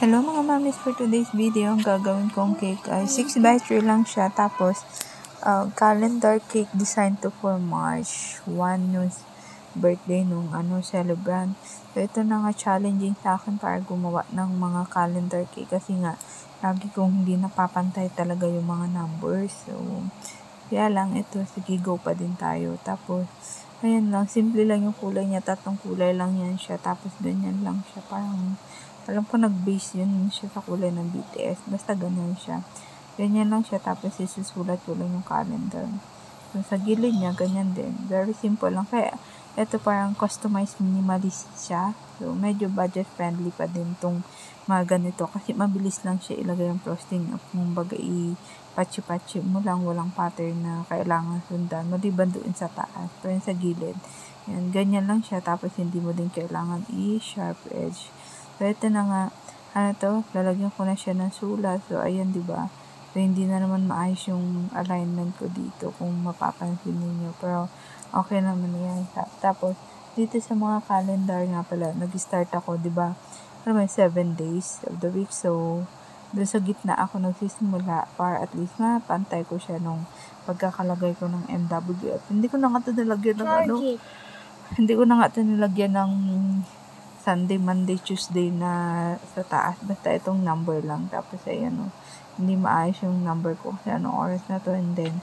Hello mga mamis, for today's video, ang gagawin kong cake ay 6x3 lang siya. Tapos, calendar cake designed to for March 1 yung birthday nung celebrant. So, ito na nga challenging sa akin para gumawa ng mga calendar cake kasi nga, lagi kong hindi napapantay talaga yung mga numbers. So, kaya lang, ito, sige, go pa din tayo. Tapos, ayan lang, simple lang yung kulay niya, 3 kulay lang yan siya. Tapos, ganyan lang siya, parang, alam ko nag-base yun siya sa kulay ng BTS. Basta ganyan siya. Ganyan lang siya. Tapos isusulat ko lang yung calendar. So, sa gilid niya, ganyan din. Very simple lang. Kaya, ito parang customized minimalist siya. So, medyo budget friendly pa din tong mga ganito. Kasi mabilis lang siya ilagay yung frosting. Kung baga i-patchi-patchi mo lang. Walang pattern na kailangan sundan. Maliban doon sa taas. Pero sa gilid. Yan, ganyan lang siya. Tapos hindi mo din kailangan i-sharp edge. So, ito na nga, lalagyan ko na siya ng sulat. So, ayan, diba? So, hindi na naman maayos yung alignment ko dito kung mapapansin niyo. Pero, okay naman yan. Tapos, dito sa mga calendar nga pala, nag-start ako, diba? 7 days of the week. So, doon sa gitna ako nagsisimula para at least mapantay ko siya nung pagkakalagay ko ng MWF. Hindi ko na nga ito nilagyan ng hindi ko na nga ito nilagyan ng Sunday, Monday, Tuesday na sa taas. Basta itong number lang. Tapos ayan hindi maayos yung number ko kasi anong oras na to. And then,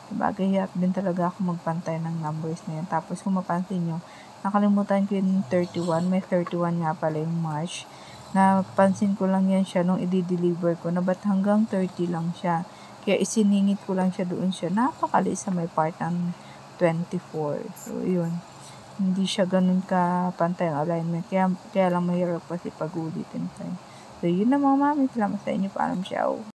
sabagay hirap din talaga ako magpantay ng numbers na yan. Tapos kung mapansin nyo, nakalimutan ko yung 31. May 31 nga pala yung March. Napansin ko lang yan siya nung i-deliver ko na ba't hanggang 30 lang siya. Kaya isiningit ko lang siya doon siya. Napakali sa may part ng 24. So, yun. Hindi siya ganun ka pantay ang alignment. Kaya lang mahirap kasi pag-ulitin pa. So, yun na mga mami. Salamat sa inyo. Paalam, ciao.